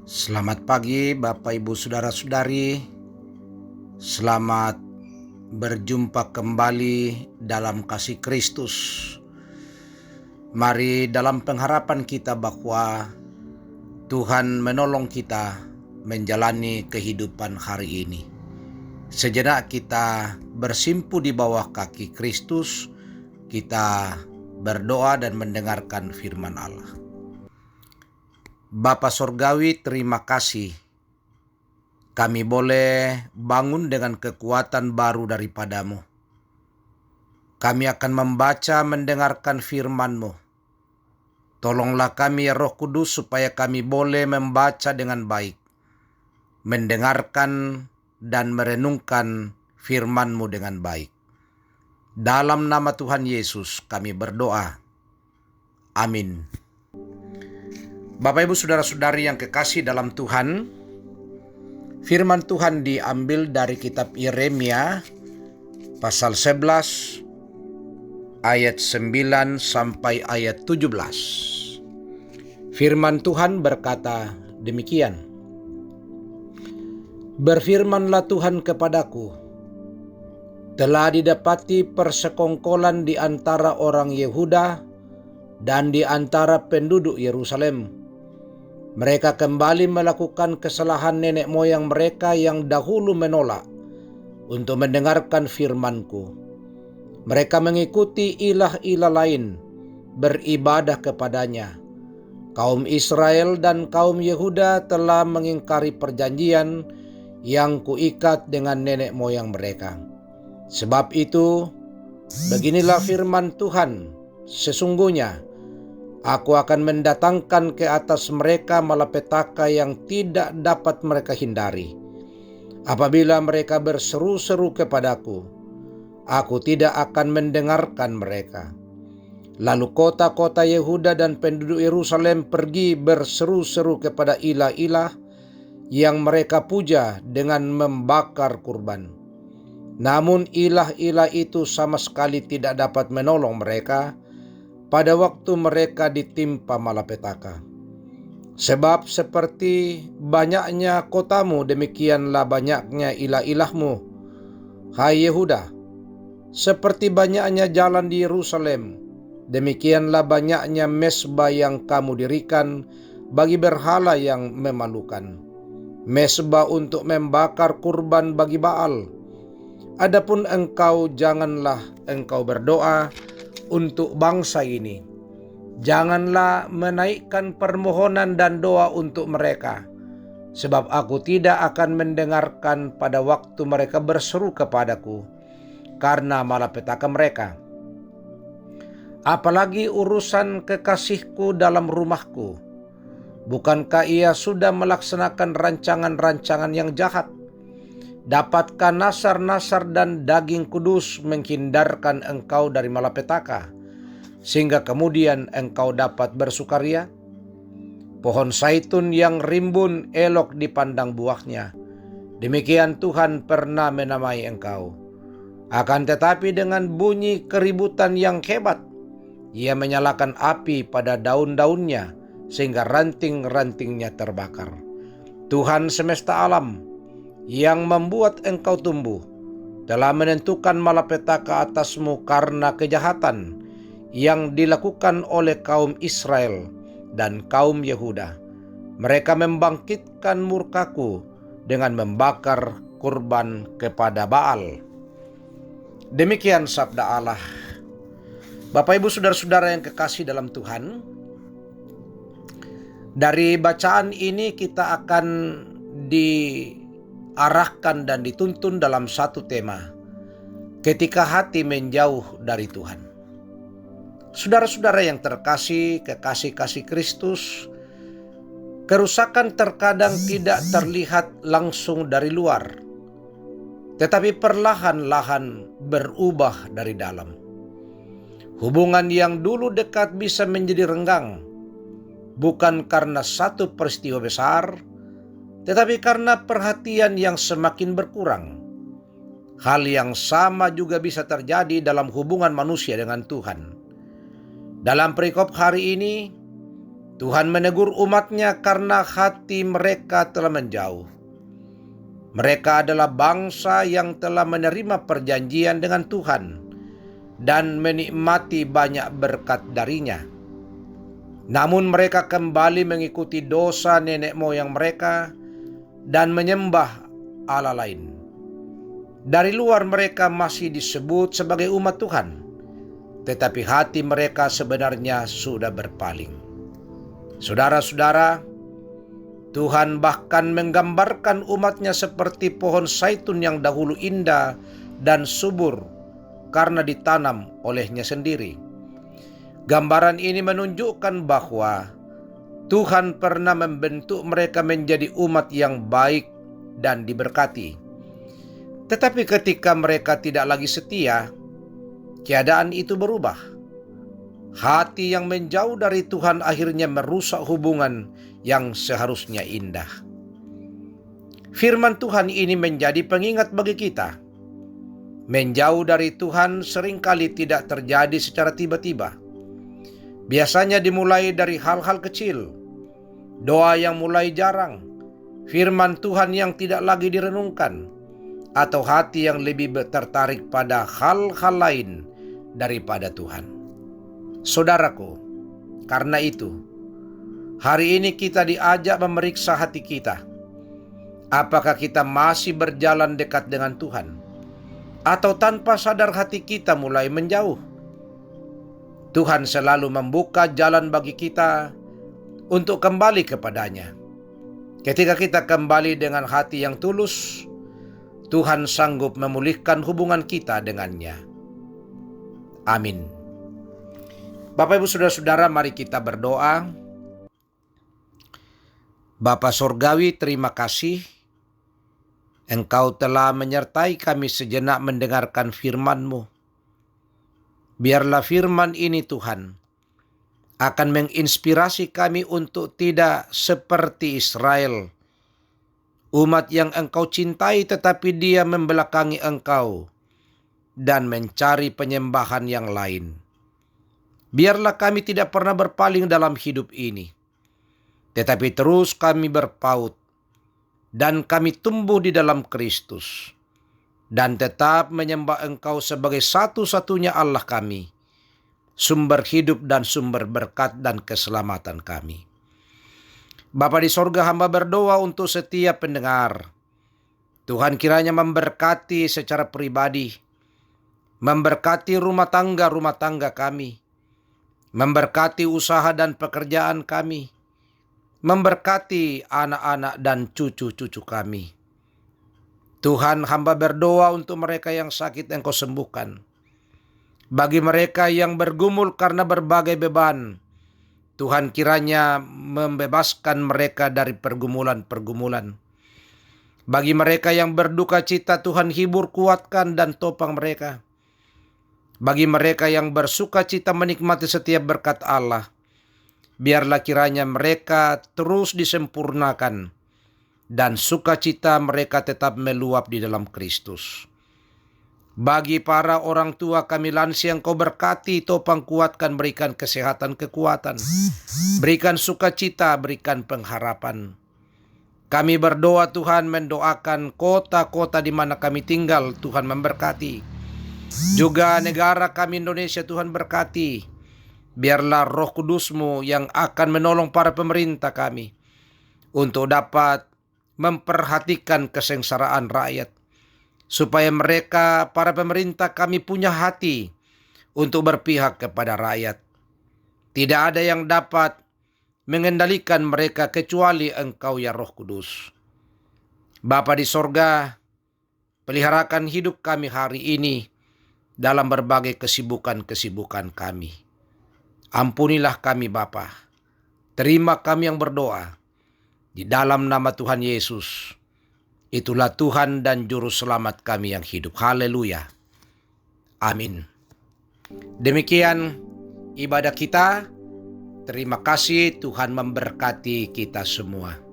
Selamat pagi Bapak Ibu Saudara-saudari. Selamat berjumpa kembali dalam kasih Kristus. Mari dalam pengharapan kita bahwa Tuhan menolong kita menjalani kehidupan hari ini. Sejenak kita bersimpu di bawah kaki Kristus, kita berdoa dan mendengarkan firman Allah. Bapa Sorgawi, terima kasih kami boleh bangun dengan kekuatan baru daripadamu. Kami akan membaca, mendengarkan firman-Mu. Tolonglah kami ya Roh Kudus supaya kami boleh membaca dengan baik, mendengarkan dan merenungkan firman-Mu dengan baik. Dalam nama Tuhan Yesus kami berdoa. Amin. Bapak Ibu Saudara-saudari yang kekasih dalam Tuhan, firman Tuhan diambil dari kitab Yeremia pasal 11 ayat 9 sampai ayat 17. Firman Tuhan berkata demikian. Berfirmanlah Tuhan kepadaku, telah didapati persekongkolan di antara orang Yehuda dan di antara penduduk Yerusalem. Mereka kembali melakukan kesalahan nenek moyang mereka yang dahulu menolak untuk mendengarkan firman-Ku. Mereka mengikuti ilah-ilah lain, beribadah kepadanya. Kaum Israel dan kaum Yehuda telah mengingkari perjanjian yang Kuikat dengan nenek moyang mereka. Sebab itu, beginilah firman Tuhan, sesungguhnya Aku akan mendatangkan ke atas mereka malapetaka yang tidak dapat mereka hindari. Apabila mereka berseru-seru kepadaku, aku tidak akan mendengarkan mereka. Lalu kota-kota Yehuda dan penduduk Yerusalem pergi berseru-seru kepada ilah-ilah yang mereka puja dengan membakar kurban. Namun ilah-ilah itu sama sekali tidak dapat menolong mereka pada waktu mereka ditimpa malapetaka. Sebab seperti banyaknya kotamu, demikianlah banyaknya ilah-ilahmu, hai Yehuda. Seperti banyaknya jalan di Yerusalem, demikianlah banyaknya mesbah yang kamu dirikan bagi berhala yang memalukan. Mesbah untuk membakar kurban bagi Baal. Adapun engkau, janganlah engkau berdoa untuk bangsa ini. Janganlah menaikkan permohonan dan doa untuk mereka, sebab aku tidak akan mendengarkan pada waktu mereka berseru kepadaku karena malapetaka mereka. Apalagi urusan kekasihku dalam rumahku. Bukankah ia sudah melaksanakan rancangan-rancangan yang jahat? Dapatkah nasar-nasar dan daging kudus menghindarkan engkau dari malapetaka, sehingga kemudian engkau dapat bersukaria? Pohon zaitun yang rimbun elok dipandang buahnya. Demikian Tuhan pernah menamai engkau. Akan tetapi dengan bunyi keributan yang hebat, ia menyalakan api pada daun-daunnya, sehingga ranting-rantingnya terbakar. Tuhan semesta alam yang membuat engkau tumbuh telah menentukan malapetaka atasmu karena kejahatan yang dilakukan oleh kaum Israel dan kaum Yehuda. Mereka membangkitkan murkaku dengan membakar kurban kepada Baal. Demikian sabda Allah. Bapak Ibu Saudara-saudara yang kekasih dalam Tuhan, dari bacaan ini kita akan diarahkan dan dituntun dalam satu tema, ketika hati menjauh dari Tuhan. Saudara-saudara yang terkasih, kekasih-kasih Kristus, kerusakan terkadang tidak terlihat langsung dari luar, tetapi perlahan-lahan berubah dari dalam. Hubungan yang dulu dekat bisa menjadi renggang, bukan karena satu peristiwa besar, tetapi karena perhatian yang semakin berkurang. Hal yang sama juga bisa terjadi dalam hubungan manusia dengan Tuhan. Dalam perikop hari ini, Tuhan menegur umat-Nya karena hati mereka telah menjauh. Mereka adalah bangsa yang telah menerima perjanjian dengan Tuhan dan menikmati banyak berkat darinya. Namun mereka kembali mengikuti dosa nenek moyang mereka dan menyembah Allah lain. Dari luar mereka masih disebut sebagai umat Tuhan, tetapi hati mereka sebenarnya sudah berpaling. Saudara-saudara, Tuhan bahkan menggambarkan umat-Nya seperti pohon zaitun yang dahulu indah dan subur karena ditanam oleh-Nya sendiri. Gambaran ini menunjukkan bahwa Tuhan pernah membentuk mereka menjadi umat yang baik dan diberkati. Tetapi ketika mereka tidak lagi setia, keadaan itu berubah. Hati yang menjauh dari Tuhan akhirnya merusak hubungan yang seharusnya indah. Firman Tuhan ini menjadi pengingat bagi kita. Menjauh dari Tuhan seringkali tidak terjadi secara tiba-tiba. Biasanya dimulai dari hal-hal kecil, doa yang mulai jarang, firman Tuhan yang tidak lagi direnungkan, atau hati yang lebih tertarik pada hal-hal lain daripada Tuhan. Saudaraku, karena itu, hari ini kita diajak memeriksa hati kita. Apakah kita masih berjalan dekat dengan Tuhan? Atau tanpa sadar hati kita mulai menjauh? Tuhan selalu membuka jalan bagi kita untuk kembali kepadanya. Ketika kita kembali dengan hati yang tulus, Tuhan sanggup memulihkan hubungan kita dengannya. Amin. Bapak, Ibu, Saudara-saudara, mari kita berdoa. Bapa Sorgawi, terima kasih. Engkau telah menyertai kami sejenak mendengarkan firman-Mu. Biarlah firman ini, Tuhan, akan menginspirasi kami untuk tidak seperti Israel, umat yang Engkau cintai tetapi dia membelakangi Engkau dan mencari penyembahan yang lain. Biarlah kami tidak pernah berpaling dalam hidup ini, tetapi terus kami berpaut dan kami tumbuh di dalam Kristus dan tetap menyembah Engkau sebagai satu-satunya Allah kami, sumber hidup dan sumber berkat dan keselamatan kami. Bapa di sorga, hamba berdoa untuk setiap pendengar. Tuhan kiranya memberkati secara pribadi, memberkati rumah tangga kami, memberkati usaha dan pekerjaan kami, memberkati anak-anak dan cucu-cucu kami. Tuhan, hamba berdoa untuk mereka yang sakit Engkau sembuhkan. Bagi mereka yang bergumul karena berbagai beban, Tuhan kiranya membebaskan mereka dari pergumulan-pergumulan. Bagi mereka yang berduka cita, Tuhan hibur, kuatkan, dan topang mereka. Bagi mereka yang bersuka cita menikmati setiap berkat Allah, biarlah kiranya mereka terus disempurnakan, dan sukacita mereka tetap meluap di dalam Kristus. Bagi para orang tua kami lansia, Engkau berkati, topang, kuatkan, berikan kesehatan, kekuatan, berikan sukacita, berikan pengharapan. Kami berdoa, Tuhan, mendoakan kota-kota di mana kami tinggal, Tuhan memberkati. Juga negara kami Indonesia, Tuhan berkati. Biarlah Roh Kudus-Mu yang akan menolong para pemerintah kami untuk dapat memperhatikan kesengsaraan rakyat, supaya mereka, para pemerintah kami, punya hati untuk berpihak kepada rakyat. Tidak ada yang dapat mengendalikan mereka kecuali Engkau, ya Roh Kudus. Bapa di sorga, peliharakan hidup kami hari ini dalam berbagai kesibukan-kesibukan kami. Ampunilah kami, Bapa. Terima kami yang berdoa di dalam nama Tuhan Yesus. Itulah Tuhan dan Juru Selamat kami yang hidup. Haleluya. Amin. Demikian ibadah kita. Terima kasih, Tuhan memberkati kita semua.